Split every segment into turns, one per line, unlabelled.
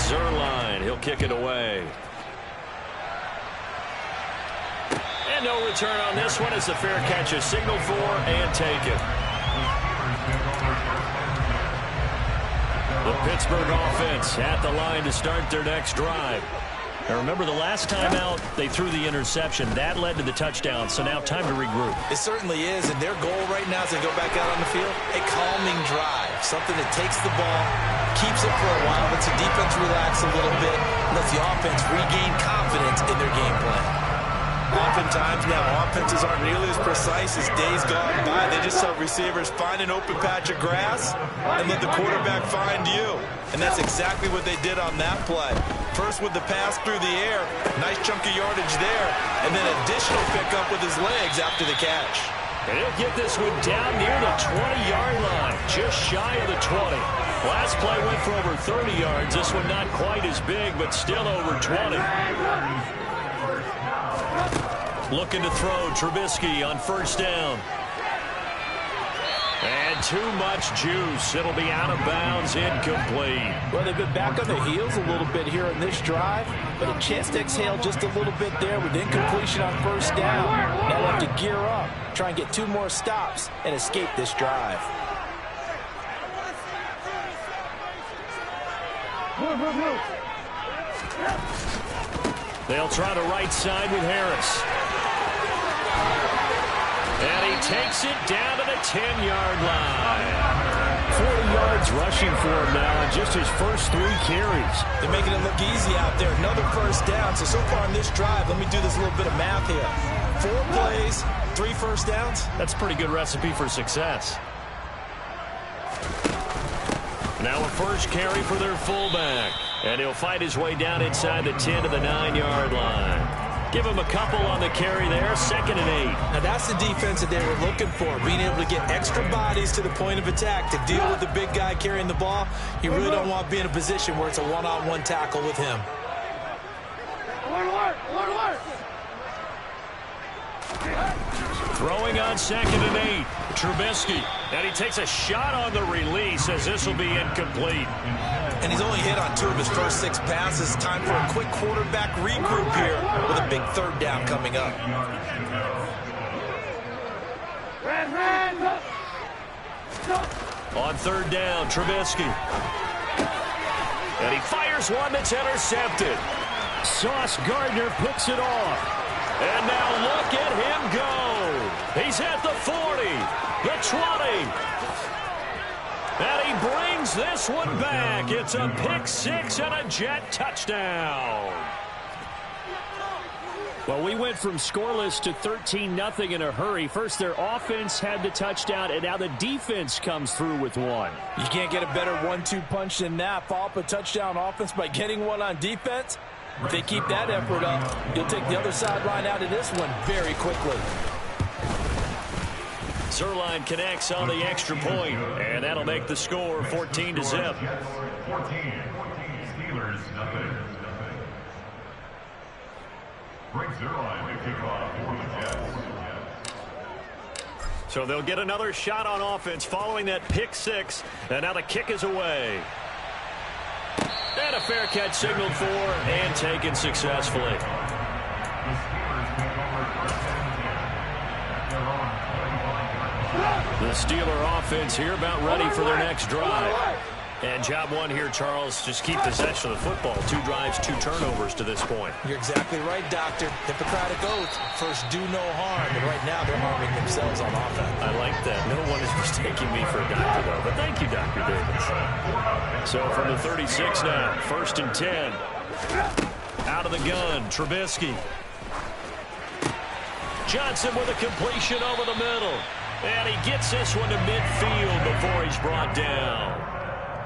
Zuerlein. He'll kick it away. And no return on this one. It's a fair catch, a signal for, and take it. The Pittsburgh offense at the line to start their next drive. Now remember, the last time out, they threw the interception. That led to the touchdown, so now time to regroup.
It certainly is, and their goal right now as they go back out on the field, a calming drive, something that takes the ball, keeps it for a while, lets the defense relax a little bit, lets the offense regain confidence in their game plan. Oftentimes now, offenses aren't nearly as precise as days gone by. They just have receivers find an open patch of grass and let the quarterback find you. And that's exactly what they did on that play. First with the pass through the air, nice chunk of yardage there, and then additional pickup with his legs after the catch.
And he'll get this one down near the 20-yard line, just shy of the 20. Last play went for over 30 yards. This one not quite as big, but still over 20. Looking to throw, Trubisky on first down. And too much juice. It'll be out of bounds, incomplete.
Well, they've been back on their heels a little bit here in this drive, but a chance to exhale just a little bit there with incompletion on first down. Now they have to gear up, try and get 2 more stops, and escape this drive.
They'll try the right side with Harris. And he takes it down to the 10-yard line. 40 yards rushing for him now in just his first 3 carries.
They're making it look easy out there. Another first down. So far in this drive, let me do this little bit of math here. 4 plays, 3 first downs.
That's a pretty good recipe for success. Now a first carry for their fullback. And he'll fight his way down inside the 10 to the 9-yard line. Give him a couple on the carry there, 2nd and 8.
Now that's the defense that they were looking for, being able to get extra bodies to the point of attack to deal with the big guy carrying the ball. You really don't want to be in a position where it's a one-on-one tackle with him.
Throwing on 2nd and 8, Trubisky. And he takes a shot on the release as this will be incomplete.
And he's only hit on 2 of his first 6 passes. Time for a quick quarterback regroup here with a big 3rd down coming up.
On 3rd down, Trubisky. And he fires one that's intercepted. Sauce Gardner picks it off. And now look at him go. He's at the 40, the 20. And he brings this one back. It's a pick-6 and a Jet touchdown. Well, we went from scoreless to 13-0 in a hurry. First, their offense had the touchdown, and now the defense comes through with one.
You can't get a better 1-2 punch than that. Follow up a touchdown offense by getting one on defense. If they keep that effort up, you'll take the other sideline out of this one very quickly.
Zuerlein connects on the extra point, and that'll make the score 14-0. 14, Steelers, nothing. Frank Zuerlein to kick off for the Jets. So they'll get another shot on offense following that pick-6, and now the kick is away. And a fair catch signaled for and taken successfully. The Steeler offense here about ready for their next drive. And job one here, Charles, just keep possession of the football. 2 drives, 2 turnovers to this point.
You're exactly right, Doctor. Hippocratic oath. First, do no harm. And right now, they're harming themselves on offense.
I like that. No one is mistaking me for a doctor, though. But thank you, Dr. Davis. So from the 36 now, 1st and 10. Out of the gun, Trubisky. Johnson with a completion over the middle. And he gets this one to midfield before he's brought down.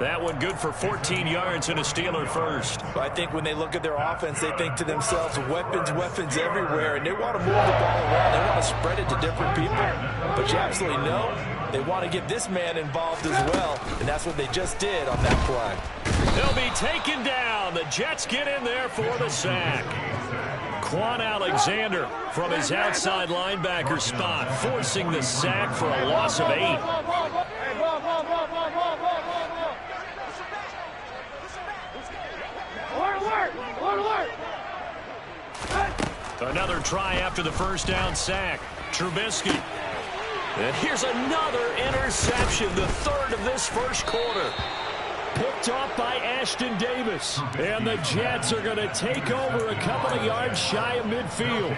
That one good for 14 yards and a Steeler first.
I think when they look at their offense, they think to themselves, weapons, weapons everywhere, and they want to move the ball around. They want to spread it to different people. But you absolutely know they want to get this man involved as well, and that's what they just did on that play.
They'll be taken down. The Jets get in there for the sack. Quan Alexander from his outside linebacker spot, forcing the sack for a loss of 8. Another try after the first down sack. Trubisky. And here's another interception, the third of this first quarter. Picked off by Ashton Davis. And the Jets are going to take over a couple of yards shy of midfield.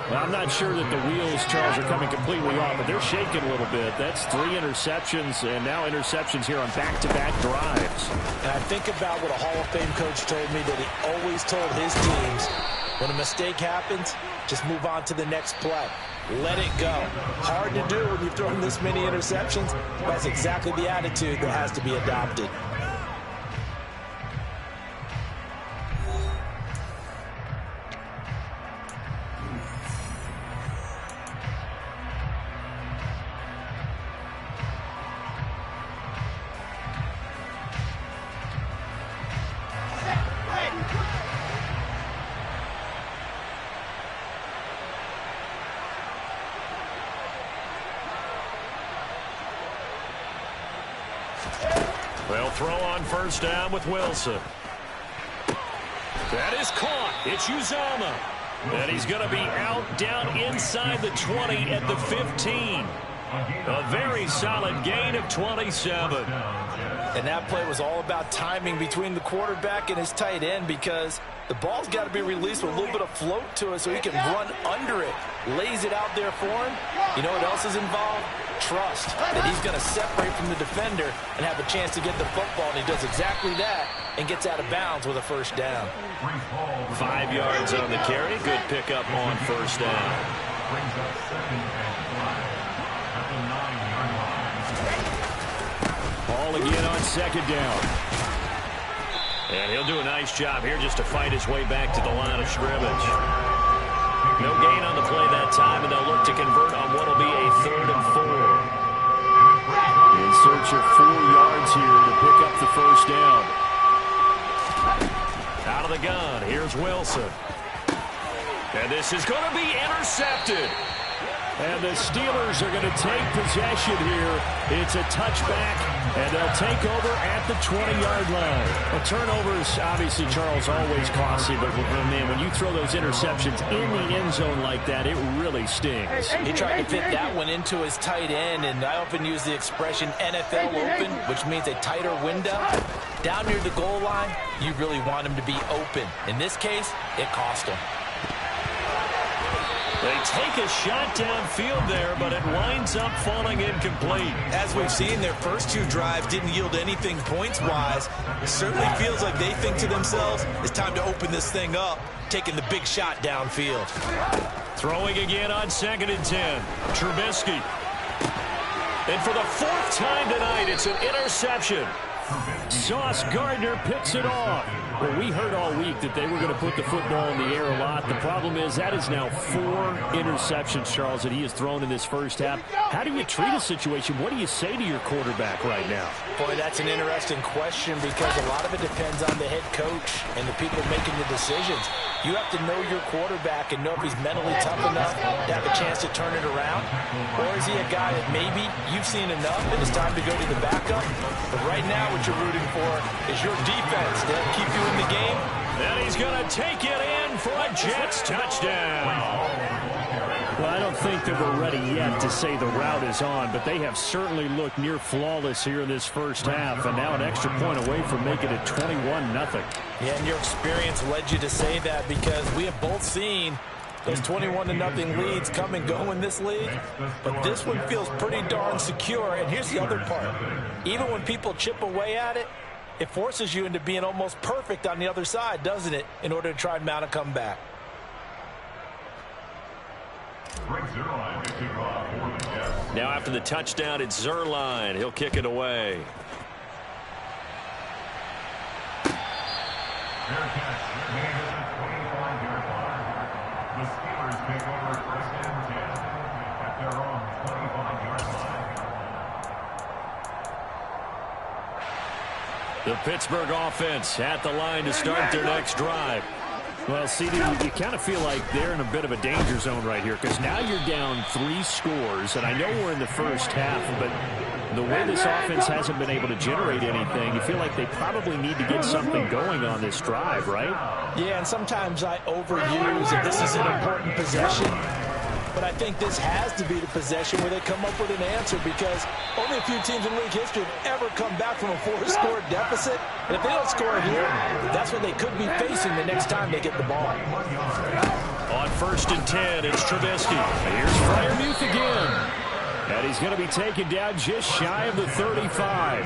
Well, I'm not sure that the wheels, Charles, are coming completely off, but they're shaking a little bit. That's 3 interceptions, and now interceptions here on back-to-back drives.
And I think about what a Hall of Fame coach told me, that he always told his teams, when a mistake happens, just move on to the next play. Let it go. Hard to do when you've thrown this many interceptions. That's exactly the attitude that has to be adopted.
They'll throw on first down with Wilson. That is caught. It's Uzomah. And he's going to be out down inside the 20 at the 15. A very solid gain of 27.
And that play was all about timing between the quarterback and his tight end, because the ball's got to be released with a little bit of float to it so he can run under it. Lays it out there for him. You know what else is involved? Trust that he's going to separate from the defender and have a chance to get the football, and he does exactly that and gets out of bounds with a first down.
5 yards on the carry. Good pickup on first down. Ball again on second down. And he'll do a nice job here just to fight his way back to the line of scrimmage. No gain on the play that time, and they'll look to convert on what will be a 3rd and 4. In search of 4 yards here to pick up the first down. Out of the gun, here's Wilson. And this is going to be intercepted. And the Steelers are going to take possession here. It's a touchback, and they'll take over at the 20-yard line. Well, turnovers, obviously, Charles, always costly, but, man, when you throw those interceptions in the end zone like that, it really stings.
He tried to fit that one into his tight end, and I often use the expression NFL open, which means a tighter window. Down near the goal line, you really want him to be open. In this case, it cost him.
They take a shot downfield there, but it winds up falling incomplete.
As we've seen, their first 2 drives didn't yield anything points-wise. It certainly feels like they think to themselves, it's time to open this thing up, taking the big shot downfield.
Throwing again on 2nd and 10. Trubisky. And for the 4th time tonight, it's an interception. Sauce Gardner picks it off. Well, we heard all week that they were going to put the football in the air a lot. The problem is that is now 4 interceptions, Charles, that he has thrown in this first half. How do you treat a situation? What do you say to your quarterback right now?
Boy, that's an interesting question, because a lot of it depends on the head coach and the people making the decisions. You have to know your quarterback and know if he's mentally tough enough to have a chance to turn it around. Or is he a guy that maybe you've seen enough and it's time to go to the backup? But right now what you're rooting for is your defense to keep you in the game.
And he's going to take it in for a Jets touchdown. Well, I don't think that we're ready yet to say the route is on, but they have certainly looked near flawless here in this first half, and now an extra point away from making it 21-0.
Yeah, and your experience led you to say that, because we have both seen those 21-0 leads come and go in this league, but this one feels pretty darn secure. And here's the other part. Even when people chip away at it, it forces you into being almost perfect on the other side, doesn't it, in order to try and mount a comeback.
Now after the touchdown, it's Zuerlein. He'll kick it away.
The Steelers take over 1st and 10 at their own 25-yard line.
The Pittsburgh offense at the line to start their next drive. Well, CD, you kind of feel like they're in a bit of a danger zone right here, because now you're down 3 scores, and I know we're in the first half, but The way this offense hasn't been able to generate anything, you feel like they probably need to get something going on this drive, right?
Yeah, and sometimes I overuse that this is an important possession. But I think this has to be the possession where they come up with an answer, because only a few teams in league history have ever come back from a 4-score deficit. And if they don't score here, that's what they could be facing the next time they get the ball.
On 1st and 10, it's Trubisky. Here's Freiermuth again. And he's going to be taken down just shy of the 35.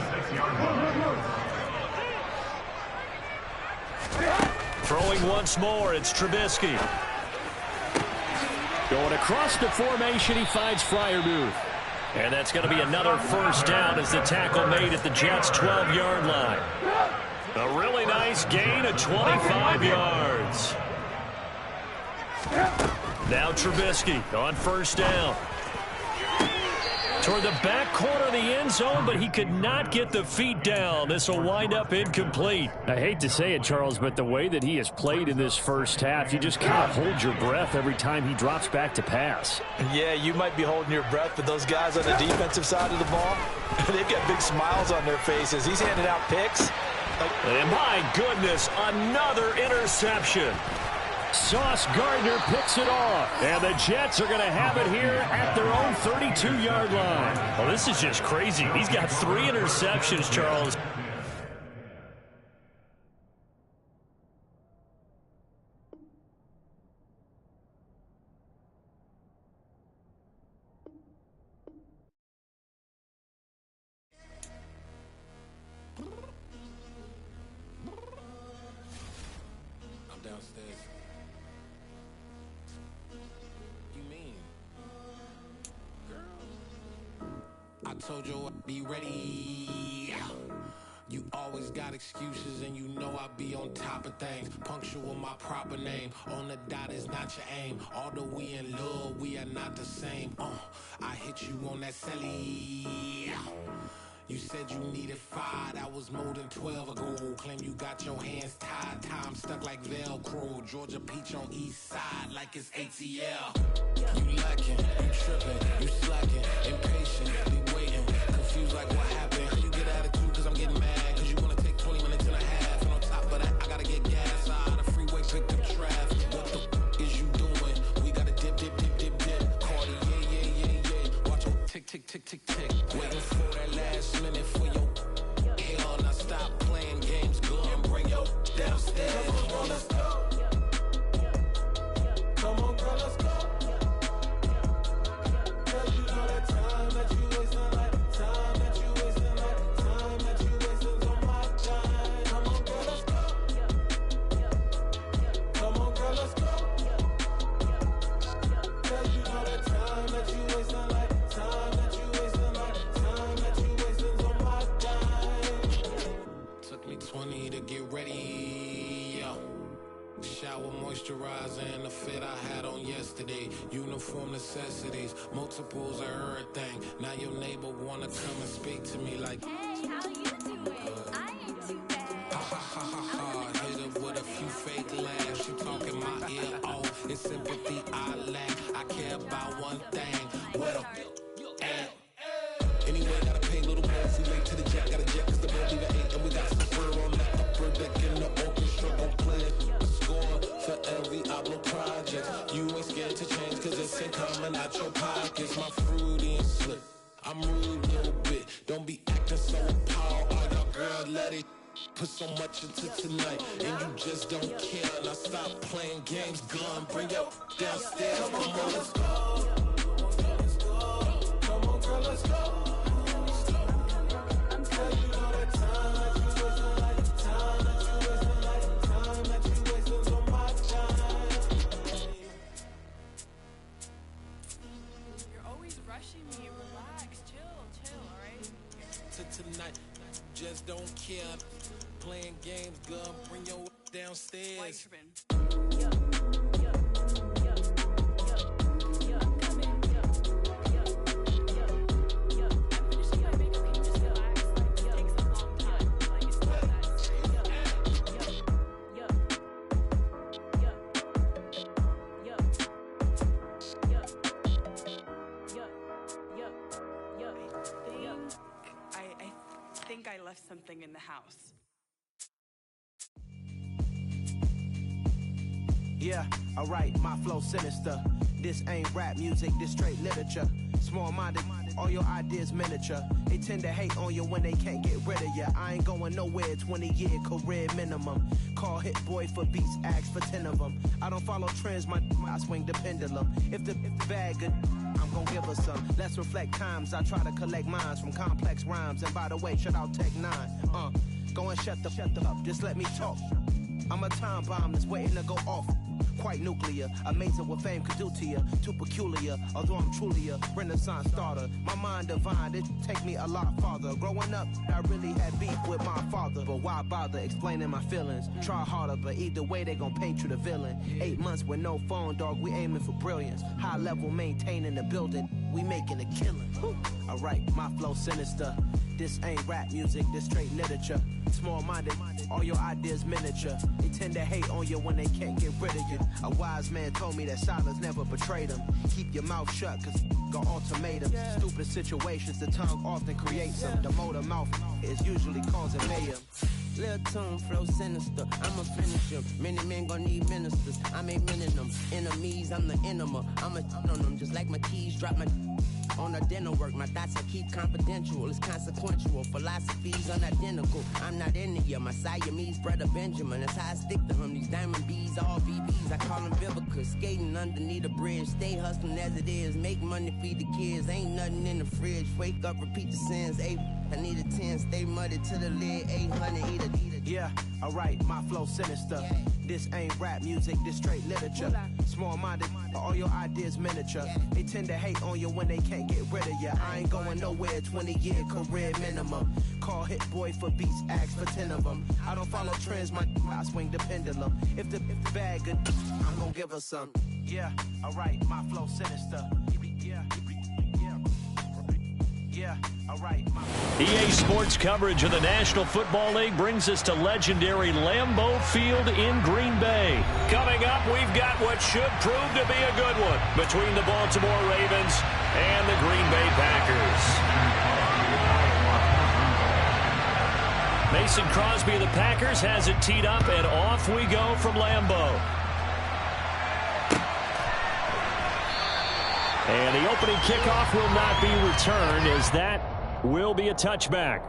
Throwing once more, it's Trubisky. Going across the formation, he finds Freiermuth. And that's going to be another first down as the tackle made at the Jets' 12-yard line. A really nice gain of 25 yards. Now Trubisky on 1st down. Toward the back corner of the end zone, but he could not get the feet down. This will wind up incomplete. I hate to say it, Charles, but the way that he has played in this first half, you just kind of hold your breath every time he drops back to pass.
Yeah, you might be holding your breath, but those guys on the defensive side of the ball, they've got big smiles on their faces. He's handing out picks.
And my goodness, another interception. Sauce Gardner picks it off, and the Jets are going to have it here at their own 32-yard line. Well, this is just crazy. He's got 3 interceptions, Charles.
I'm downstairs. I told you I'd be ready. You always got excuses and you know I be on top of things. Punctual my proper name. On the dot is not your aim. Although we in love, we are not the same. I hit you on that celly. You said you needed 5, that was more than 12 ago. Claim you got your hands tied, time stuck like Velcro. Georgia Peach on east side like it's ATL. You lacking, you tripping, you slacking, impatient, be waiting, confused like what happened. How you get attitude cause I'm getting mad, cause you wanna take 20 minutes and a half. And on top of that, I gotta get gas out of the freeway, pick up traffic. What the is you doing? We gotta dip, dip, dip, dip, dip. Cardi, yeah. Watch your tick, tick, tick, tick, tick. Waiting for that last minute for your hell. Now stop playing games, go and bring your downstairs. Come on, let's go. Come on, girl, let's go. Cause you know that time that you wasting, like time that you wasting, like time that you wasting on my time. Come on, girl, let's go. Come on, girl, let's go. Cause you know that time that you wasting, like time that you wasting, like time that you wasting on my time. Took me 20 to get ready, yo. Shower moisturizer and the fit I had on yesterday. Uniform necessities, multiples of everything. Now your neighbor wanna come and speak to me like,
Hey, how you doing? I ain't too bad.
ha ha ha ha ha. Hit her with a few fake laughs. She talking my ear off. It's sympathy I lack. I care about one thing. What a at? Anyway, gotta pay a little more if we late to the jet. Got a jet cause the boat leave at 8. And we got some fur on that upper deck in the orchestra. Gon' play a score for every Ablo project. You ain't scared to change cause it's ain't coming out your pockets. My fruity and slip. I'm rude a little bit. Don't be acting so appalled. All y'all girls let it put so much into tonight. And you just don't care. Now stop playing games. Gun, bring your downstairs. Come on, let's go. Come on, girl, let's go. Tonight, just don't care. Playing games, gun, bring your downstairs.
think I left something in the house.
Yeah, alright, my flow sinister. This ain't rap music, this straight literature. Small-minded, all your ideas miniature. They tend to hate on you when they can't get rid of you. I ain't going nowhere, 20-year career minimum. Call Hit Boy for beats, ask for 10 of them. I don't follow trends, I swing the pendulum. If the bag good, I'm gon' give her some. Let's reflect times, I try to collect minds from complex rhymes. And by the way, shout out Tech 9. Go and shut the up, just let me talk. I'm a time bomb that's waiting to go off. Quite nuclear, amazing what fame could do to you. Too peculiar, although I'm truly a renaissance starter. My mind divine, it take me a lot farther. Growing up, I really had beef with my father. But why bother explaining my feelings? Try harder, but either way they gon' paint you the villain. 8 months with no phone, dog, we aiming for brilliance. High level maintaining the building, we making a killing. Alright, my flow sinister. This ain't rap music, this straight literature. Small-minded, all your ideas miniature. They tend to hate on you when they can't get rid of you. A wise man told me that silence never betrayed him. Keep your mouth shut, cause got ultimatums. Stupid situations, the tongue often creates them. The motor mouth is usually causing mayhem.
Lil' tune, flow sinister, I'ma finish him. Many men gon' need ministers, I'm a minute them. Enemies, I'm the enema, I'm on them. Just like my keys, drop my on a dinner work. My thoughts I keep confidential, it's consequential. Philosophies unidentical, I'm not in it yet. My Siamese brother Benjamin, that's how I stick to him. These diamond bees, all BBs, I call them Vivica. Skating underneath a bridge, stay hustling as it is. Make money, feed the kids, ain't nothing in the fridge. Wake up, repeat the sins, I need a 10, stay muddy to the lid, 800, eat a.
Yeah, alright, my flow sinister. This ain't rap music, this straight literature. Small-minded, all your ideas miniature. They tend to hate on you when they can't get rid of you. I ain't going nowhere, 20-year career minimum. Call Hit Boy for beats, ask for 10 of them. I don't follow trends, I swing the pendulum. If the bag good, I'm gon' give her some. Yeah, alright, my flow sinister. Yeah, alright.
EA Sports coverage of the National Football League brings us to legendary Lambeau Field in Green Bay. Coming up, we've got what should prove to be a good one between the Baltimore Ravens and the Green Bay Packers. Mason Crosby of the Packers has it teed up, and off we go from Lambeau. And the opening kickoff will not be returned, as that will be a touchback.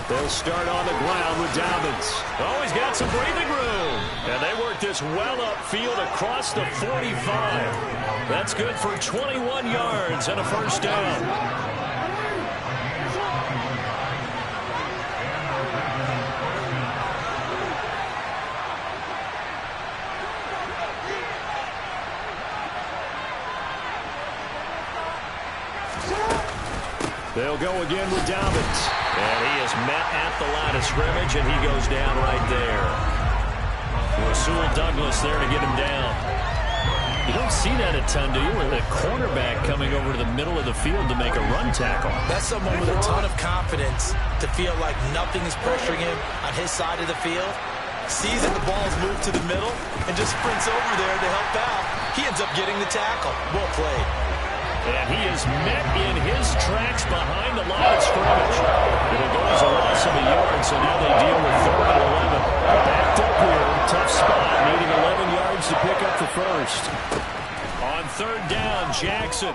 They'll start on the ground with Dobbins. Oh, he's got some breathing room. And they work this well upfield across the 45. That's good for 21 yards and a first down. They'll go again with Dobbins. And he is met at the line of scrimmage, and he goes down right there. Rasul Douglas there to get him down. You don't see that a ton, do you? With a cornerback coming over to the middle of the field to make a run tackle.
That's someone with a ton of confidence to feel like nothing is pressuring him on his side of the field. Sees that the ball's moved to the middle and just sprints over there to help out. He ends up getting the tackle. Well played.
And he is met in his tracks behind the line of scrimmage. It'll go as a loss of a yard, so now they deal with 3rd and 11. Backed up here, tough spot, needing 11 yards to pick up the first. On 3rd down, Jackson.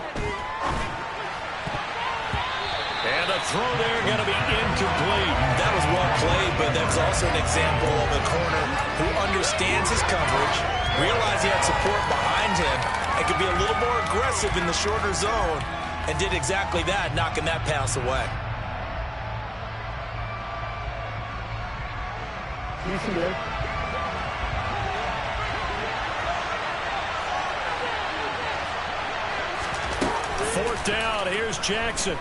And a throw there going to be incomplete.
That was well played, but that's also an example of a corner who understands his coverage, realized he had support behind him, and could be a little more aggressive in the shorter zone, and did exactly that, knocking that pass away.
You see that?
4th down. Here's Jackson.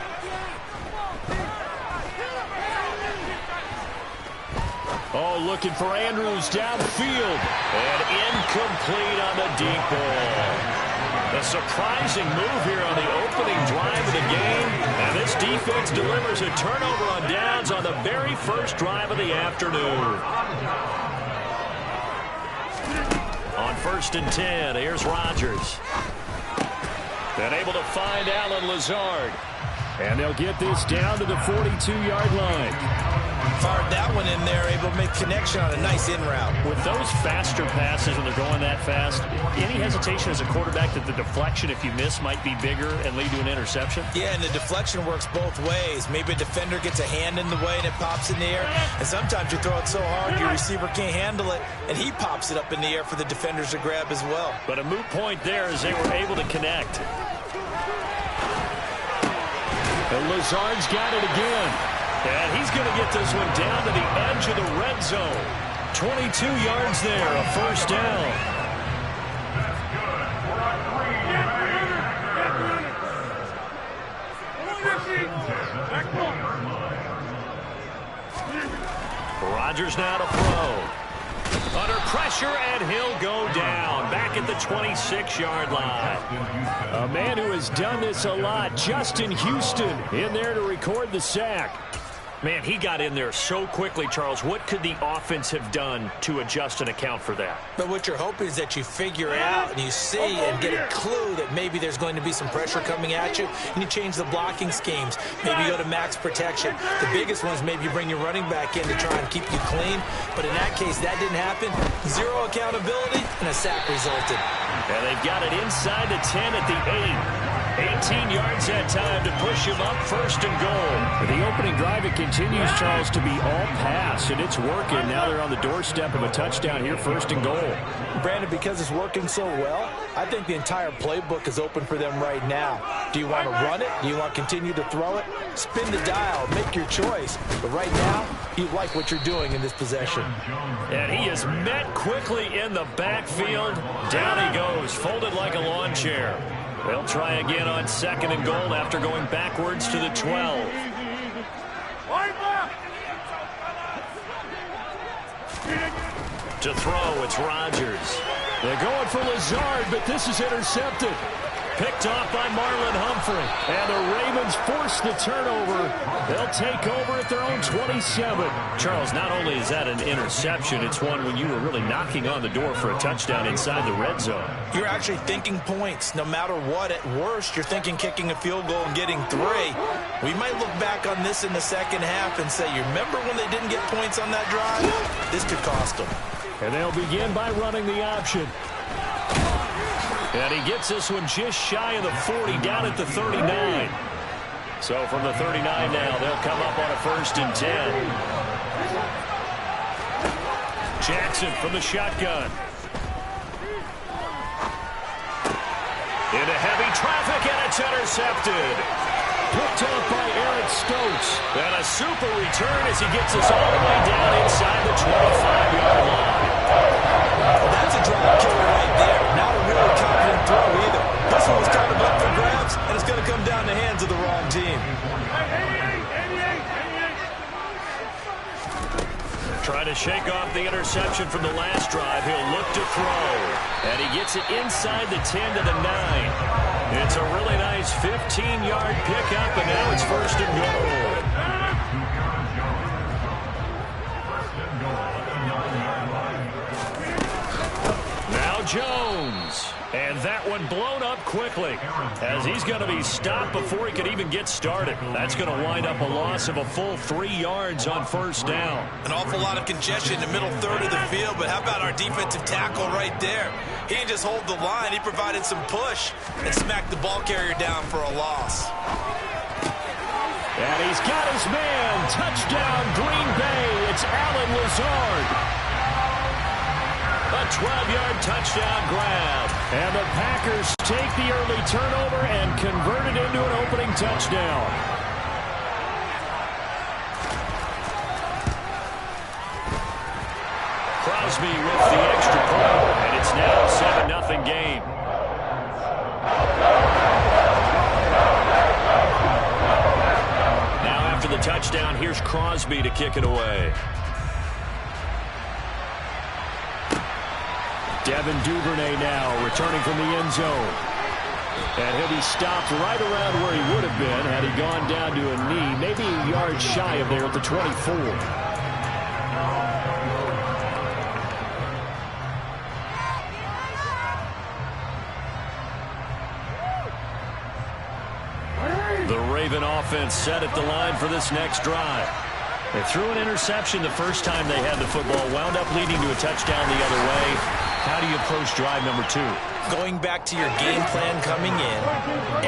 Oh, looking for Andrews downfield. And incomplete on the deep ball. A surprising move here on the opening drive of the game. And this defense delivers a turnover on downs on the very first drive of the afternoon. On 1st and 10, here's Rodgers. Then able to find Allen Lazard. And they'll get this down to the 42-yard line.
Fired that one in there, able to make connection on a nice in route.
With those faster passes when they're going that fast, any hesitation as a quarterback that the deflection, if you miss, might be bigger and lead to an interception?
Yeah, and the deflection works both ways. Maybe a defender gets a hand in the way and it pops in the air. And sometimes you throw it so hard your receiver can't handle it, and he pops it up in the air for the defenders to grab as well.
But a moot point there as they were able to connect. And Lazard's got it again. And he's going to get this one down to the edge of the red zone. 22 yards there, a 1st down. Rodgers now to throw. Under pressure, and he'll go down. Back at the 26-yard line. A man who has done this a lot, Justin Houston, in there to record the sack. Man, he got in there so quickly, Charles. What could the offense have done to adjust and account for that?
But what you're hoping is that you figure out and you see and get a clue that maybe there's going to be some pressure coming at you, and you change the blocking schemes. Maybe you go to max protection. The biggest one is maybe you bring your running back in to try and keep you clean. But in that case, that didn't happen. Zero accountability, and a sack resulted.
And they've got it inside the 10 at the 8. 18 yards that time to push him up 1st and goal. The opening drive, it continues, Charles, to be all pass, and it's working. Now they're on the doorstep of a touchdown here, 1st and goal.
Brandon, because it's working so well, I think the entire playbook is open for them right now. Do you want to run it? Do you want to continue to throw it? Spin the dial. Make your choice. But right now, you like what you're doing in this possession.
And he is met quickly in the backfield. Down he goes, folded like a lawn chair. They'll try again on 2nd and goal after going backwards to the 12. To throw, it's Rodgers. They're going for Lazard, but this is intercepted. Picked off by Marlon Humphrey. And the Ravens force the turnover. They'll take over at their own 27. Charles, not only is that an interception, it's one when you were really knocking on the door for a touchdown inside the red zone.
You're actually thinking points. No matter what, at worst, you're thinking kicking a field goal and getting 3. We might look back on this in the second half and say, you remember when they didn't get points on that drive? This could cost them.
And they'll begin by running the option. And he gets this one just shy of the 40, down at the 39. So from the 39 now, they'll come up on a 1st and 10. Jackson from the shotgun. Into heavy traffic, and it's intercepted. Picked up by Eric Stokes. And a super return as he gets us all the way down inside the 25-yard line.
Well, that's a drop killer right there. Not a really confident throw either. This one was kind of up for grabs, and it's going to come down the hands of the wrong team.
Trying to shake off the interception from the last drive. He'll look to throw. And he gets it inside the 10 to the 9. It's a really nice 15-yard pickup, and now it's 1st and goal. Now Jones. And that one blown up quickly as he's going to be stopped before he could even get started. That's going to wind up a loss of a full 3 yards on 1st down.
An awful lot of congestion in the middle third of the field, but how about our defensive tackle right there? He didn't just hold the line. He provided some push and smacked the ball carrier down for a loss.
And he's got his man. Touchdown, Green Bay. It's Allen Lazard. A 12-yard touchdown grab. And the Packers take the early turnover and convert it into an opening touchdown. Crosby with the extra point, and it's now a 7-0 game. touchdown. Here's Crosby to kick it away. Devin Duvernay now returning from the end zone. And he'll be stopped right around where he would have been had he gone down to a knee, maybe a yard shy of there at the 24. The Raven offense set at the line for this next drive. They threw an interception the first time they had the football, wound up leading to a touchdown the other way. How do you approach drive number 2?
Going back to your game plan coming in,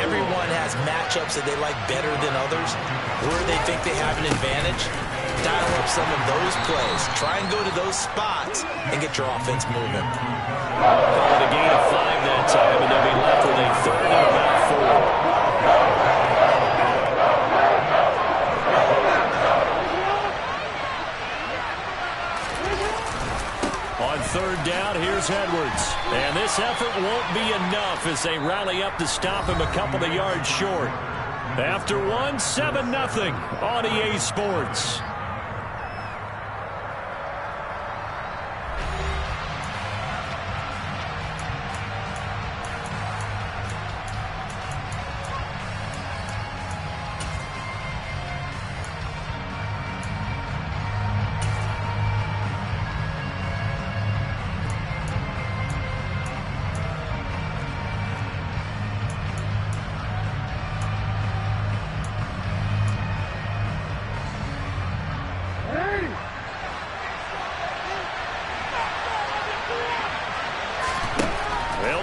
everyone has matchups that they like better than others. Where they think they have an advantage, dial up some of those plays. Try and go to those spots and get your offense moving.
Call it a gain of 5 that time, and they'll be left with a 3rd and about 4. On 3rd down, here's Edwards. And this effort won't be enough as they rally up to stop him a couple of yards short. After one, 7-0 on EA Sports.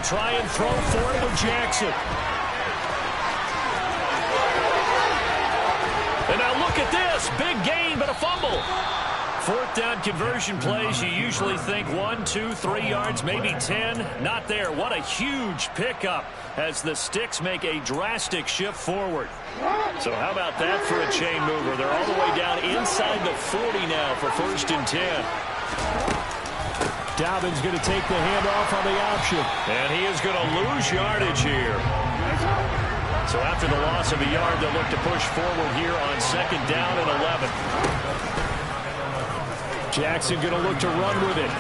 Try and throw for it with Jackson. And now look at this. Big gain, but a fumble. 4th down conversion plays, you usually think 1, 2, 3 yards, maybe 10. Not there. What a huge pickup as the Sticks make a drastic shift forward. So how about that for a chain mover? They're all the way down inside the 40 now for 1st and 10. Dobbins going to take the handoff on the option. And he is going to lose yardage here. So after the loss of a yard, they'll look to push forward here on 2nd down and 11. Jackson going to look to run with it.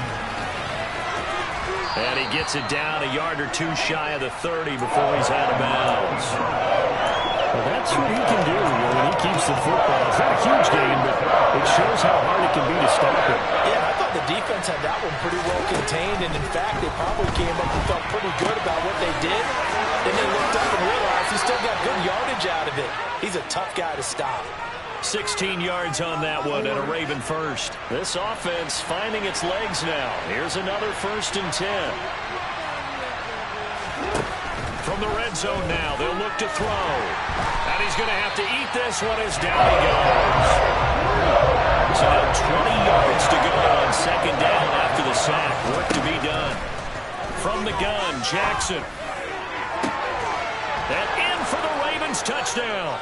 And he gets it down a yard or 2 shy of the 30 before he's out of bounds. Well, that's what he can do when he keeps the football. It's not a huge gain, but it shows how hard it can be to stop it.
Yeah, I thought the defense had that one pretty well contained, and in fact, they probably came up and felt pretty good about what they did. Then they looked up and realized he still got good yardage out of it. He's a tough guy to stop. 16 yards on that one and a Raven first. This offense finding its legs now. Here's another 1st and 10. From the red zone now, they'll look to throw. And he's going to have to eat this one as down he goes. So now 20 yards to go on 2nd down after the sack. Work to be done. From the gun, Jackson. And in for the Ravens touchdown.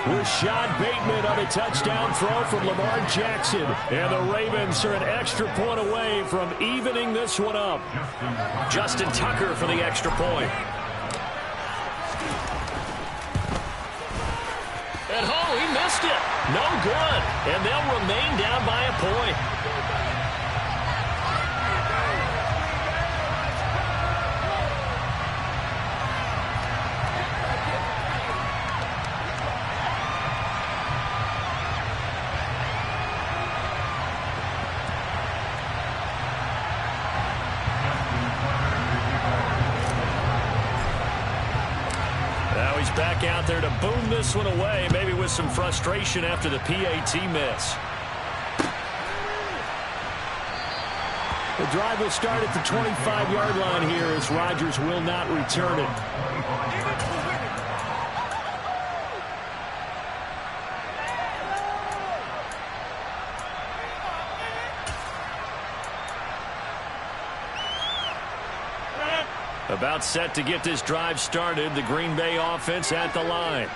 Rashad Bateman on a touchdown throw from Lamar Jackson. And the Ravens are an extra point away from evening this one up. Justin Tucker for the extra point. And oh, he missed it. No good. And they'll remain down by a point. Back out there to boom this one away, maybe with some frustration after the PAT miss. The drive will start at the 25-yard line here as Rodgers will not return it. About set to get this drive started. The Green Bay offense at the line.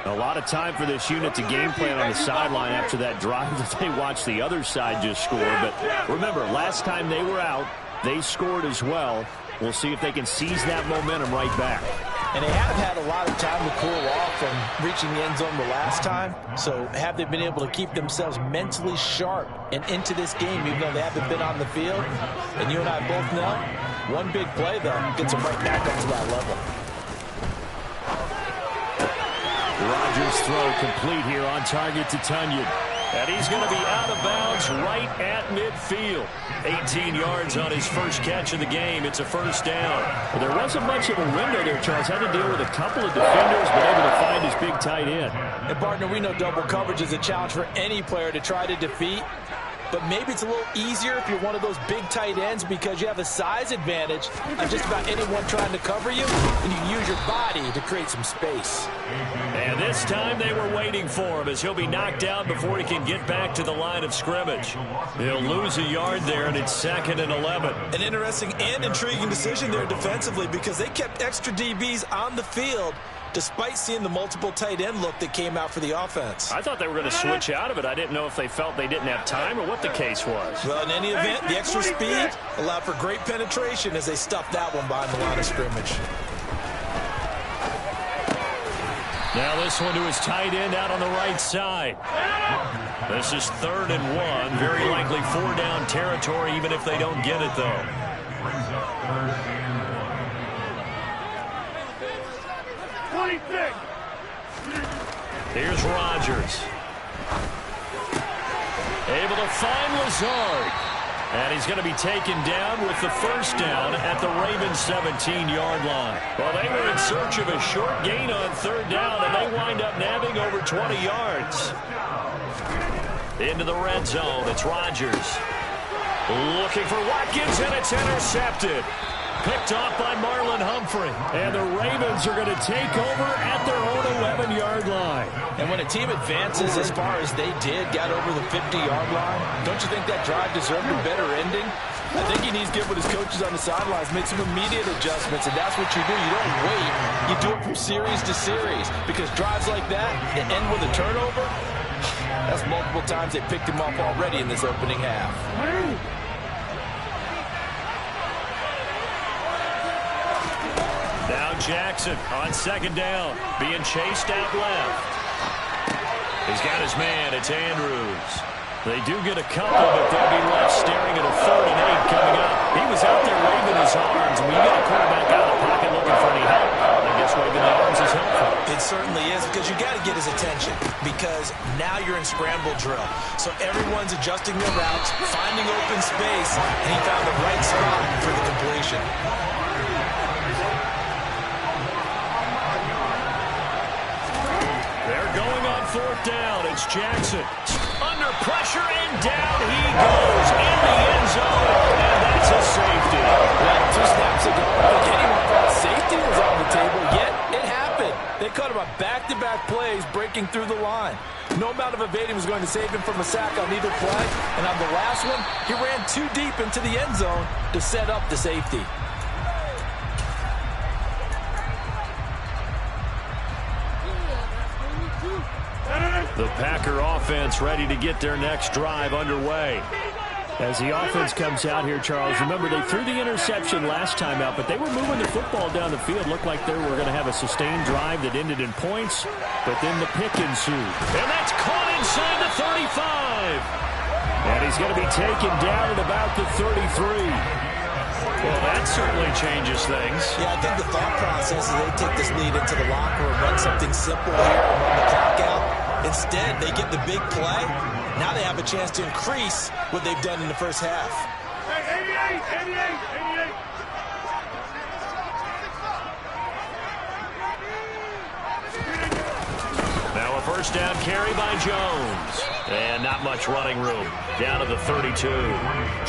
A lot of time for this unit to game plan on the sideline after that drive that they watched the other side just score. But remember, last time they were out, they scored as well. We'll see if they can seize that momentum right back. And they have had a lot of time to cool off from reaching the end zone the last time. So have they been able to keep themselves mentally sharp and into this game, even though they haven't been on the field? And you and I both know, one big play, though, gets them right back up to that level.
Rodgers' throw complete here on target to Tunyon. And he's going to be out of bounds right at midfield. 18 yards on his first catch of the game. It's a first down. Well, there wasn't much of a window there, Charles. Had to deal with a couple of defenders, but able to find his big tight end.
And, partner, we know double coverage is a challenge for any player to try to defeat. But maybe it's a little easier if you're one of those big tight ends because you have a size advantage on just about anyone trying to cover you, and you can use your body to create some space.
And this time they were waiting for him as he'll be knocked out before he can get back to the line of scrimmage. He'll lose a yard there, and it's 2nd and 11.
An interesting and intriguing decision there defensively because they kept extra DBs on the field despite seeing the multiple tight end look that came out for the offense.
I thought they were going to switch out of it. I didn't know if they felt they didn't have time or what the case was.
Well, in any event, the extra speed allowed for great penetration as they stuffed that one behind the line of scrimmage.
Now this one to his tight end out on the right side. This is 3rd and 1. Very likely 4-down territory even if they don't get it, though. Here's Rodgers. Able to find Lazard. And he's going to be taken down with the first down at the Ravens' 17-yard line. Well, they were in search of a short gain on 3rd down, and they wind up nabbing over 20 yards. Into the red zone. It's Rodgers. Looking for Watkins, and it's intercepted. Picked off by Marlon Humphrey. And the Ravens are going to take over at their own 11-yard line.
And when a team advances as far as they did, got over the 50-yard line, don't you think that drive deserved a better ending? I think he needs to get with his coaches on the sidelines, make some immediate adjustments, and that's what you do. You don't wait. You do it from series to series because drives like that end with a turnover, that's multiple times they picked him off already in this opening half.
Now Jackson on 2nd down, being chased out left. He's got his man. It's Andrews. They do get a couple, but they'll be left staring at a 3rd and 8 coming up. He was out there waving his arms. When you get a quarterback out of the pocket looking for any help, I guess waving the arms is helpful.
It certainly is because you got to get his attention because now you're in scramble drill. So everyone's adjusting their routes, finding open space, and he found the right spot for the completion.
They're going on 4th down. It's Jackson. Under pressure, and down he goes in the end zone, and that's a safety.
Well, 2 snaps ago, I think anyone thought safety was on the table, yet it happened. They caught him on back-to-back plays breaking through the line. No amount of evading was going to save him from a sack on either play, and on the last one, he ran too deep into the end zone to set up the safety.
The Packer offense ready to get their next drive underway. As the offense comes out here, Charles, remember they threw the interception last time out, but they were moving the football down the field. Looked like they were going to have a sustained drive that ended in points, but then the pick ensued. And that's caught inside the 35. And he's going to be taken down at about the 33. Well, that certainly changes things.
Yeah, I think the thought process is they take this lead into the locker room, run something simple here, and run the clock out. Instead, they get the big play. Now they have a chance to increase what they've done in the first half.
88.
Now a first down carry by Jones. And not much running room. Down to the 32.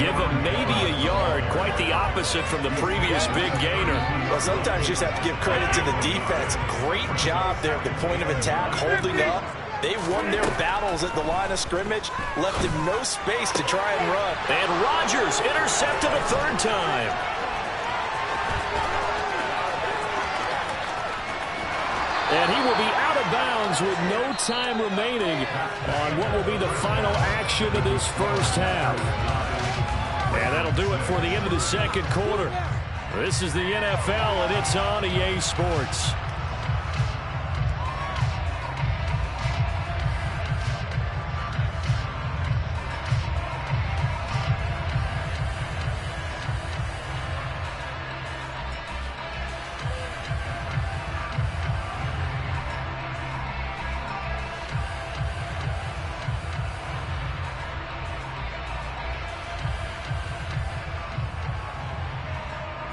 Give him maybe a yard. Quite the opposite from the previous big gainer.
Well, sometimes you just have to give credit to the defense. Great job there at the point of attack, holding up. They won their battles at the line of scrimmage, left him no space to try and run.
And Rodgers intercepted a 3rd time. And he will be out of bounds with no time remaining on what will be the final action of this first half. And that'll do it for the end of the 2nd quarter. This is the NFL, and it's on EA Sports.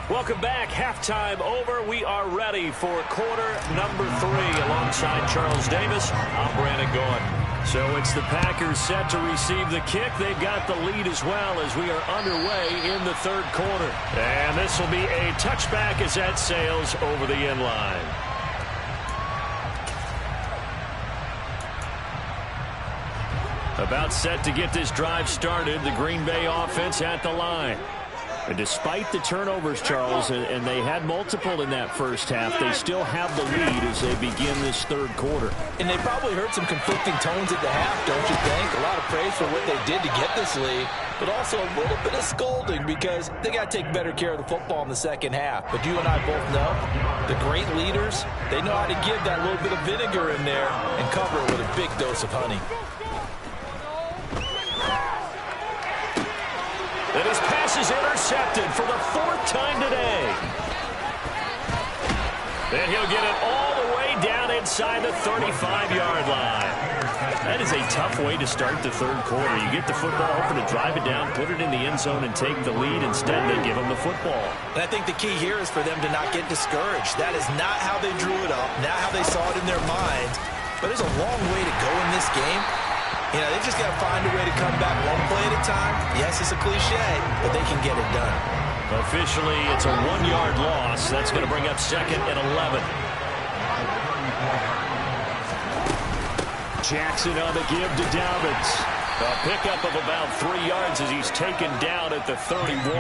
Welcome back. Halftime over. We are ready for quarter number 3. Alongside Charles Davis, I'm Brandon Gaudin. So it's the Packers set to receive the kick. They've got the lead as well as we are underway in the third quarter. And this will be a touchback as that sails over the end line. About set to get this drive started. The Green Bay offense at the line. And despite the turnovers, Charles, and they had multiple in that first half, they still have the lead as they begin this third quarter.
And they probably heard some conflicting tones at the half, don't you think? A lot of praise for what they did to get this lead, but also a little bit of scolding because they got to take better care of the football in the second half. But you and I both know the great leaders, they know how to give that little bit of vinegar in there and cover it with a big dose of honey.
And his pass is intercepted for the 4th time today. Then he'll get it all the way down inside the 35-yard line. That is a tough way to start the third quarter. You get the football, hoping to drive it down, put it in the end zone, and take the lead. Instead, they give them the football.
And I think the key here is for them to not get discouraged. That is not how they drew it up, not how they saw it in their minds. But there's a long way to go in this game. You know, they just got to find a way to come back one play at a time. Yes, it's a cliche, but they can get it done.
Officially, it's a 1-yard loss. That's going to bring up 2nd and 11. Jackson on the give to Dobbins. A pickup of about 3 yards as he's taken down at the 31.
Well,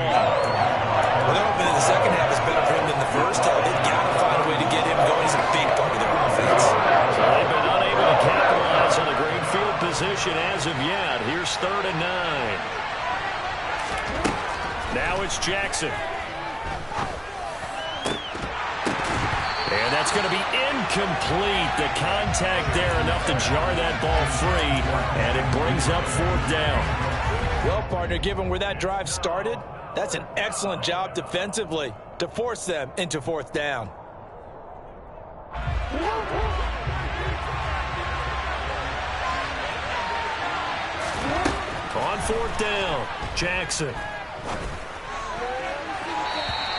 they're hoping that the second half is better for him than the first half. They've got to find a way to get him going. He's a big part of their offense.
So they've been unable to capitalize on the great field position as of yet. Here's 3rd and 9. Now it's Jackson. And that's going to be incomplete. The contact there enough to jar that ball free. And it brings up 4th down.
Well, partner, given where that drive started, that's an excellent job defensively to force them into 4th down.
On 4th down, Jackson.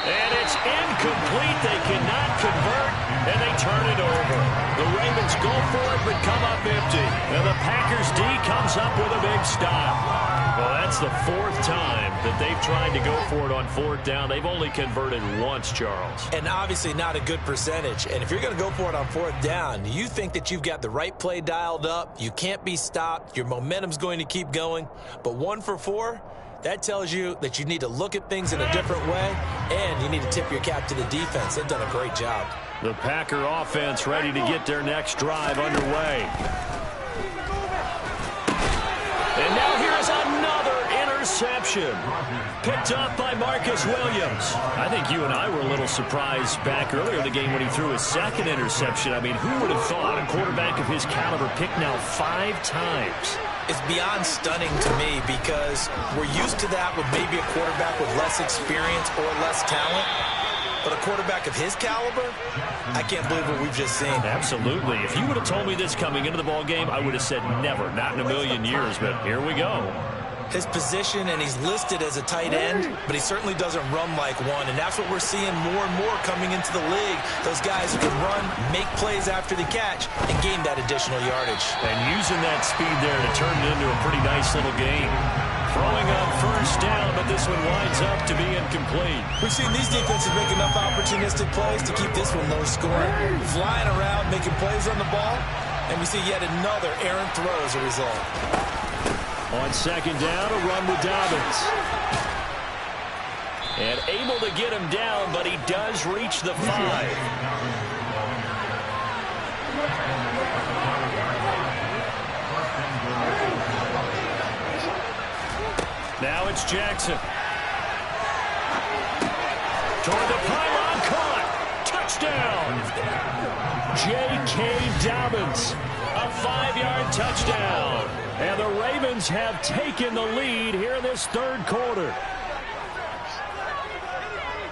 And it's incomplete. They cannot convert, and they turn it over. The Ravens go for it, but come up empty. And the Packers D comes up with a big stop. Well, that's the 4th time that they've tried to go for it on 4th down. They've only converted once, Charles.
And obviously not a good percentage. And if you're going to go for it on 4th down, you think that you've got the right play dialed up. You can't be stopped. Your momentum's going to keep going. But 1 for 4, that tells you that you need to look at things in a different way, and you need to tip your cap to the defense. They've done a great job.
The Packer offense ready to get their next drive underway. And now here's another interception. Picked up by Marcus Williams. I think you and I were a little surprised back earlier in the game when he threw his 2nd interception. I mean, who would have thought a quarterback of his caliber picked now 5 times?
It's beyond stunning to me because we're used to that with maybe a quarterback with less experience or less talent. But a quarterback of his caliber, I can't believe what we've just seen.
Absolutely. If you would have told me this coming into the ball game, I would have said never, not in a million years. But here we go.
His position, and he's listed as a tight end, but he certainly doesn't run like one, and that's what we're seeing more and more coming into the league. Those guys who can run, make plays after the catch, and gain that additional yardage.
And using that speed there to turn it into a pretty nice little game. Throwing on 1st down, but this one winds up to be incomplete.
We've seen these defenses make enough opportunistic plays to keep this one low scoring. Flying around, making plays on the ball, and we see yet another errant throw as a result.
On 2nd down, a run with Dobbins. And able to get him down, but he does reach the 5. Now it's Jackson. Toward the pylon, caught. Touchdown. J.K. Dobbins. A 5-yard touchdown. And the Ravens have taken the lead here in this third quarter.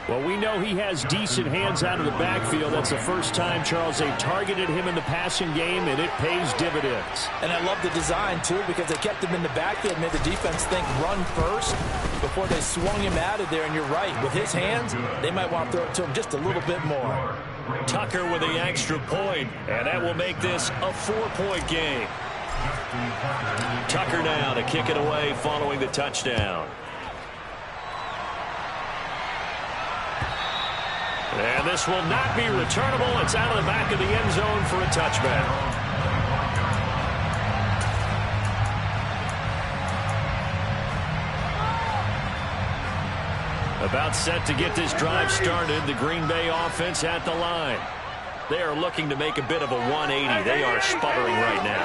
Well, we know he has decent hands out of the backfield. That's the first time, Charles, they've targeted him in the passing game, and it pays dividends.
And I love the design, too, because they kept him in the backfield, made the defense think run first before they swung him out of there. And you're right, with his hands, they might want to throw it to him just a little bit more.
Tucker with the extra point, and that will make this a 4-point game. Tucker now to kick it away following the touchdown. And this will not be returnable. It's out of the back of the end zone for a touchback. About set to get this drive started. The Green Bay offense at the line. They are looking to make a bit of a 180. They are sputtering right now.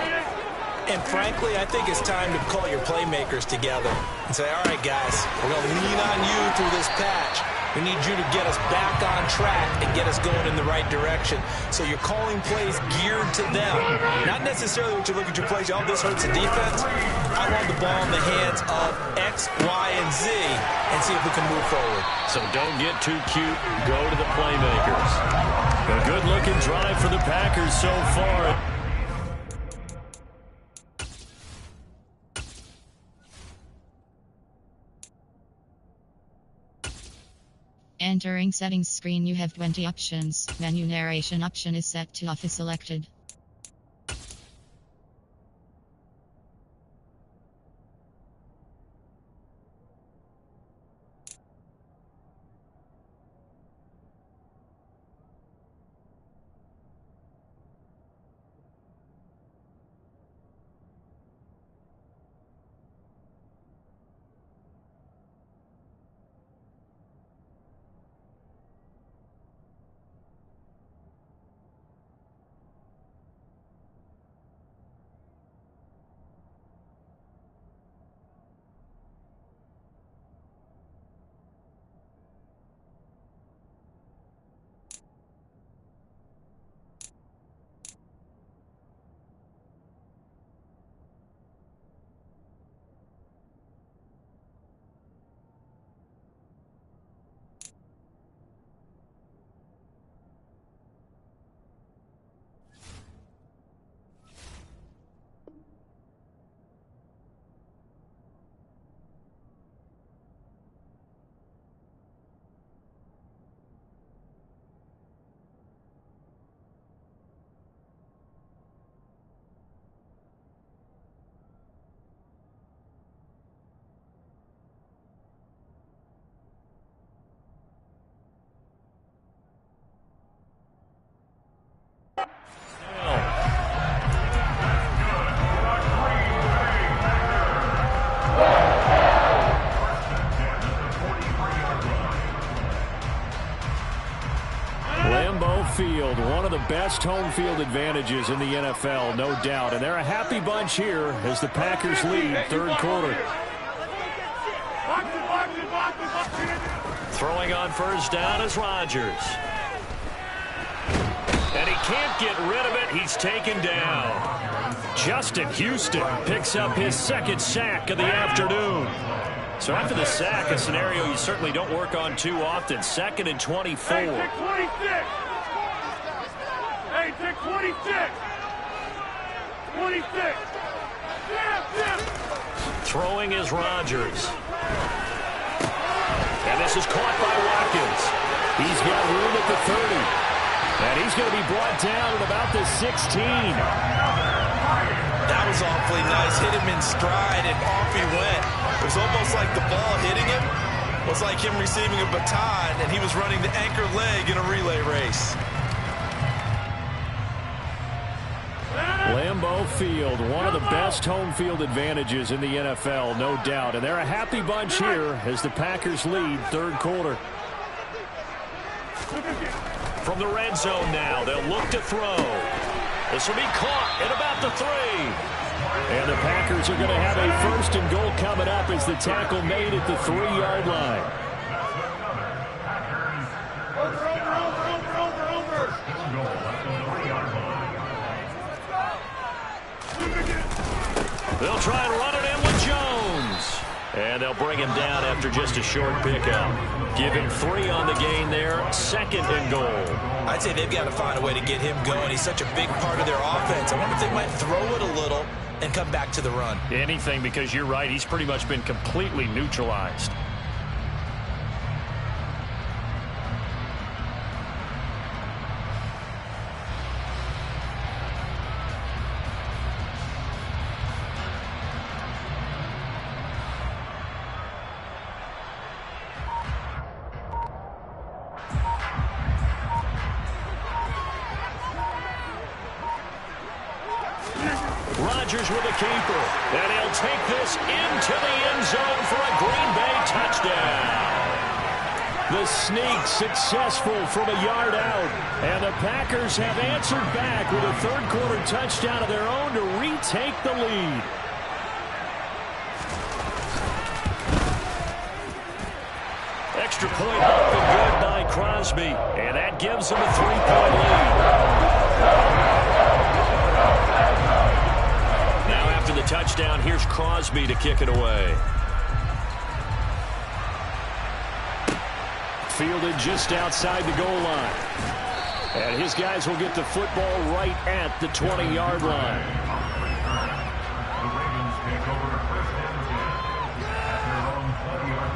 And frankly, I think it's time to call your playmakers together and say, all right, guys, we're going to lean on you through this patch. We need you to get us back on track and get us going in the right direction. So you're calling plays geared to them. Not necessarily what you look at your plays, oh, this hurts the defense. I want the ball in the hands of X, Y, and Z and see if we can move forward.
So don't get too cute. Go to the playmakers. A good-looking drive for the Packers so far.
Entering settings screen, you have 20 options. Menu narration option is set to off is selected.
Field, one of the best home field advantages in the NFL, no doubt. And they're a happy bunch here as the Packers lead third quarter. Throwing on first down is Rodgers. And he can't get rid of it. He's taken down. Justin Houston picks up his second sack of the afternoon. So after the sack, a scenario you certainly don't work on too often. 2nd and 24.
Hey, take 26. 26.
Throwing is Rodgers. And this is caught by Watkins. He's got room at the 30. And he's going to be brought down at about the 16.
That was awfully nice. Hit him in stride, and off he went. It was almost like the ball hitting him was like him receiving a baton, and he was running the anchor leg in a relay race.
Lambeau Field, one of the best home field advantages in the NFL, no doubt. And they're a happy bunch here as the Packers lead third quarter. From the red zone now, they'll look to throw. This will be caught at about the 3. And the Packers are going to have a 1st and goal coming up as the tackle made at the 3-yard line. They'll try and run it in with Jones. And they'll they'll bring him down after just a short pickup. Give him 3 on the gain there, 2nd and goal.
I'd say they've got to find a way to get him going. He's such a big part of their offense. I wonder if they might throw it a little and come back to the run.
Anything, because you're right, he's pretty much been completely neutralized. Rodgers with a keeper, and he'll take this into the end zone for a Green Bay touchdown. The sneak successful from a yard out, and the Packers have answered back with a third-quarter touchdown of their own to retake the lead. Extra point up and good by Crosby, and that gives them a 3-point lead. Now after the touchdown, here's Crosby to kick it away. Fielded just outside the goal line. And his guys will get the football right at the 20-yard line.
The Ravens take over 1st and 10 at their own 20-yard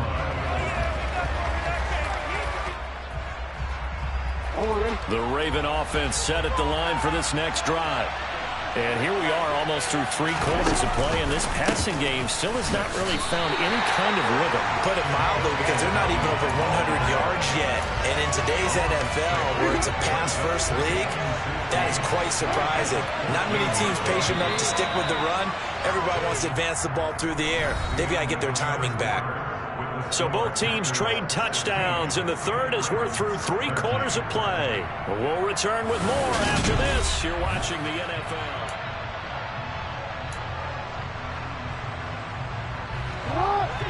line.
The Raven offense set at the line for this next drive. And here we are almost through 3 quarters of play, and this passing game still has not really found any kind of rhythm.
Put it mildly, because they're not even over 100 yards yet. And in today's NFL, where it's a pass-first league, that is quite surprising. Not many teams patient enough to stick with the run. Everybody wants to advance the ball through the air. They've got to get their timing back.
So both teams trade touchdowns in the third as we're through 3 quarters of play. We'll return with more after this. You're watching the NFL.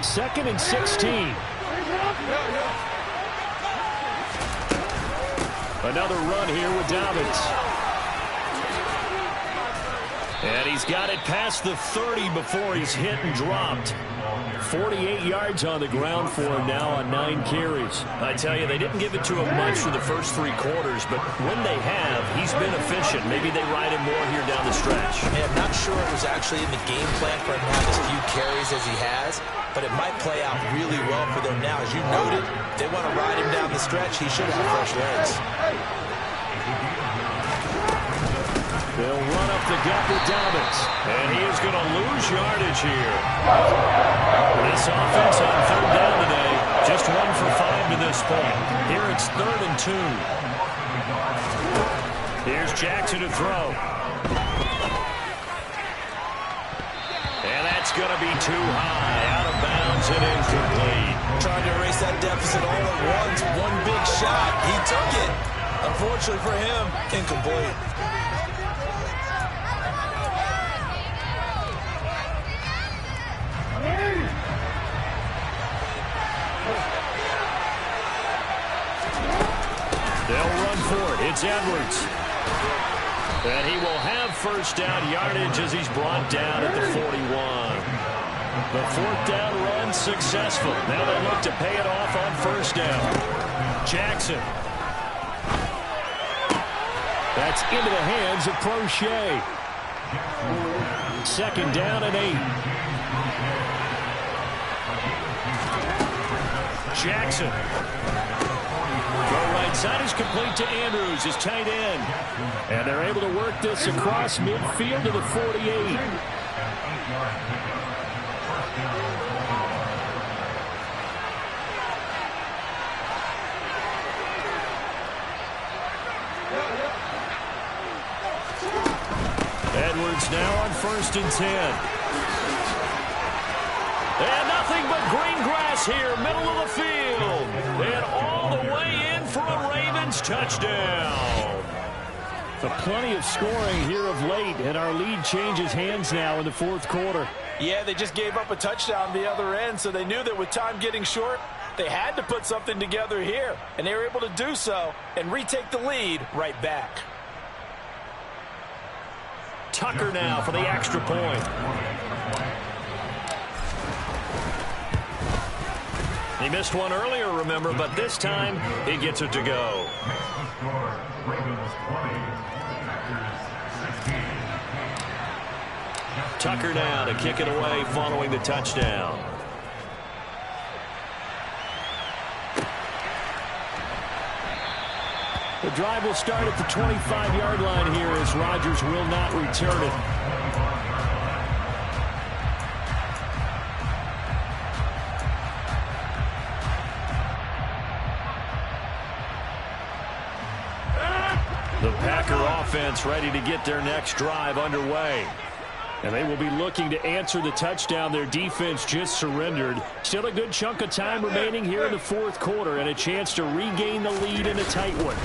Second and 16. Another run here with Dobbins. And he's got it past the 30 before he's hit and dropped. 48 yards on the ground for him now on 9 carries. I tell you, they didn't give it to him much for the first 3 quarters, but when they have, he's been efficient. Maybe they ride him more here down the stretch.
I'm not sure it was actually in the game plan for him to have as few carries as he has, but it might play out really well for them now. As you noted, they want to ride him down the stretch. He should have fresh legs.
They'll run up the gut with Dobbins, and he is going to lose yardage here. This offense on 3rd down today, just 1 for 5 to this point. Here it's 3rd and 2. Here's Jackson to throw. And that's going to be too high, out of bounds and incomplete.
Trying to erase that deficit all at once. One big shot. He took it. Unfortunately for him, incomplete.
They'll run for it. It's Edwards. And he will have first down yardage as he's brought down at the 41. The 4th down run successful. Now they look to pay it off on 1st down. Jackson. That's into the hands of Crochet. 2nd down and 8. Jackson. Throw right side is complete to Andrews, his tight end. And they're able to work this across midfield to the 48. Edwards now on 1st and 10. And nothing but green grass here, middle of the field. And all the way in for a Ravens touchdown. So plenty of scoring here of late, and our lead changes hands now in the 4th quarter.
Yeah, they just gave up a touchdown the other end, so they knew that with time getting short, they had to put something together here. And they were able to do so and retake the lead right back.
Tucker now for the extra point. He missed one earlier, remember, but this time he gets it to go.
Next to score, Ravens 20, Packers 16.
Tucker now to kick it away following the touchdown. The drive will start at the 25-yard line here as Rodgers will not return it. The Packer offense ready to get their next drive underway. And they will be looking to answer the touchdown their defense just surrendered. Still a good chunk of time remaining here in the fourth quarter and a chance to regain the lead in a tight one.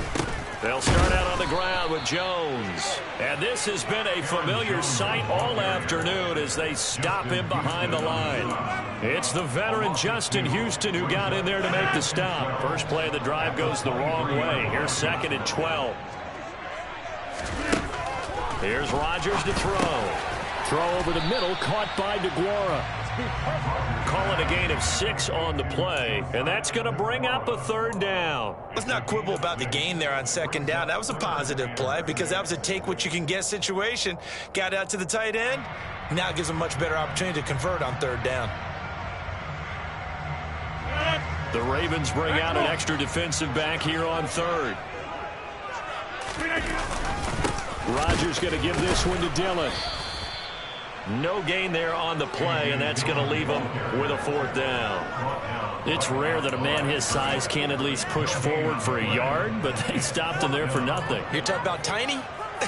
They'll start out on the ground with Jones. And this has been a familiar sight all afternoon as they stop him behind the line. It's the veteran Justin Houston who got in there to make the stop. First play of the drive goes the wrong way. Here's 2nd and 12. Here's Rodgers to throw. Throw over the middle, caught by DeGuara. Calling a gain of 6 on the play, and that's going to bring up a 3rd down.
Let's not quibble about the gain there on 2nd down. That was a positive play because that was a take-what-you-can-get situation. Got out to the tight end. Now it gives them a much better opportunity to convert on 3rd down.
The Ravens bring out an extra defensive back here on 3rd. Rodgers going to give this one to Dillon. No gain there on the play, and that's going to leave him with a 4th down. It's rare that a man his size can at least push forward for a yard, but they stopped him there for nothing.
You're talking about Tiny?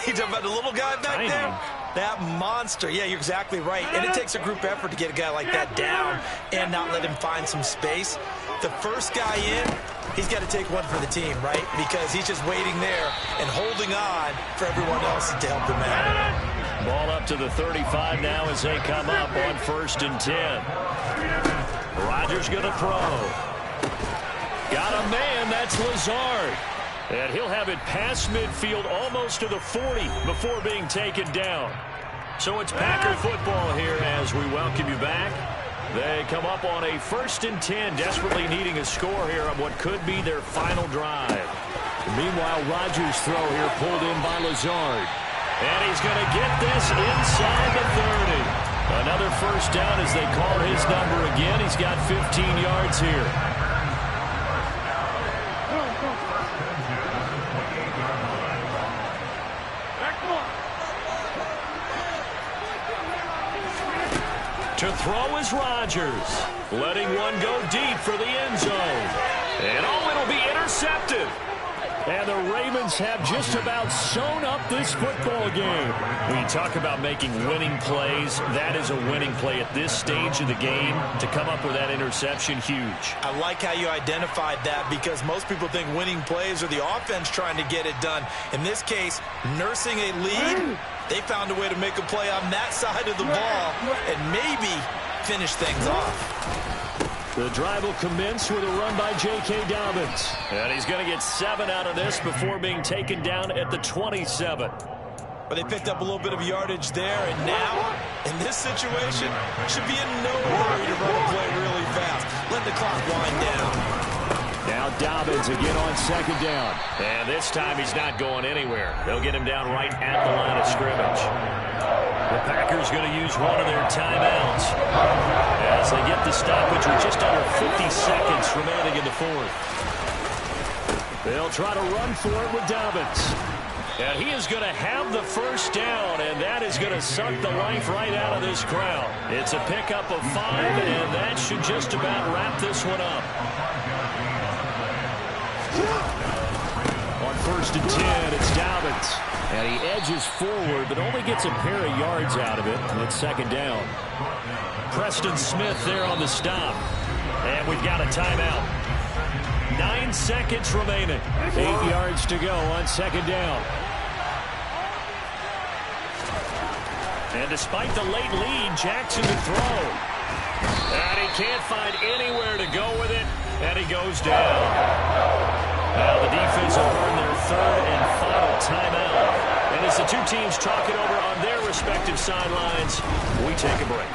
You're talking about the little guy back
Tiny.
there? That monster. Yeah, you're exactly right. And it takes a group effort to get a guy like that down and not let him find some space. The first guy in, he's got to take one for the team, right? Because he's just waiting there and holding on for everyone else to help him out.
Ball up to the 35 now as they come up on 1st and 10. Rodgers going to throw. Got a man, that's Lazard. And he'll have it past midfield almost to the 40 before being taken down. So it's Packer football here as we welcome you back. They come up on a 1st and 10, desperately needing a score here on what could be their final drive. Meanwhile, Rodgers' throw here pulled in by Lazard. And he's going to get this inside the 30. Another 1st down as they call his number again. He's got 15 yards here. To throw is Rodgers. Letting one go deep for the end zone. And it'll be intercepted. And the Ravens have just about sewn up this football game. When you talk about making winning plays, that is a winning play at this stage of the game. To come up with that interception, huge.
I like how you identified that because most people think winning plays are the offense trying to get it done. In this case, nursing a lead, they found a way to make a play on that side of the ball and maybe finish things off.
The drive will commence with a run by J.K. Dobbins. And he's going to get 7 out of this before being taken down at the 27.
But they picked up a little bit of yardage there, and now, in this situation, should be in no hurry to run a play really fast. Let the clock wind down.
Now Dobbins again on 2nd down. And this time he's not going anywhere. They'll get him down right at the line of scrimmage. The Packers going to use one of their timeouts as they get the stoppage with just under 50 seconds remaining in the 4th. They'll try to run for it with Dobbins. And he is going to have the 1st down, and that is going to suck the life right out of this crowd. It's a pickup of 5, and that should just about wrap this one up. On 1st and 10, it's Dobbins. And he edges forward, but only gets a pair of yards out of it. And it's 2nd down. Preston Smith there on the stop. And we've got a timeout. 9 seconds remaining. 8 yards to go on 2nd down. And despite the late lead, Jackson to throw. And he can't find anywhere to go with it. And he goes down. Now the defense will earn their 3rd and final timeout. And as the two teams talk it over on their respective sidelines, we take a break.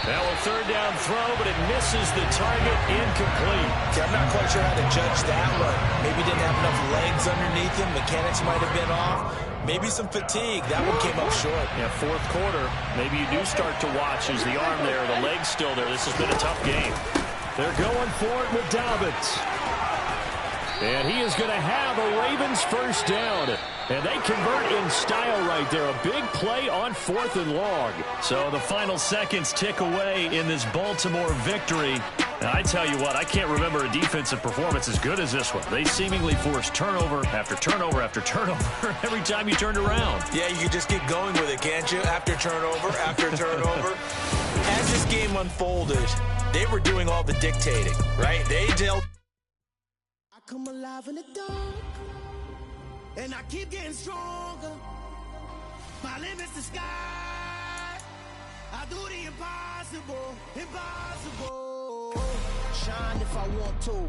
Now a third down throw, but it misses the target, incomplete.
Okay, I'm not quite sure how to judge that one. Maybe didn't have enough legs underneath him. Mechanics might have been off. Maybe some fatigue. That one came up short.
Yeah, fourth quarter, maybe you do start to watch as the arm there, the leg's still there. This has been a tough game. They're going for it with Dobbins. And he is going to have a Ravens first down. And they convert in style right there. A big play on 4th and long. So the final seconds tick away in this Baltimore victory. And I tell you what, I can't remember a defensive performance as good as this one. They seemingly forced turnover after turnover after turnover every time you turned around.
Yeah, you could just keep going with it, can't you? After turnover, after turnover. As this game unfolded, they were doing all the dictating, right? They dealt.
I come alive in the dark, and I keep getting stronger. My limit's the sky. I do the impossible, impossible. Shine if I want to.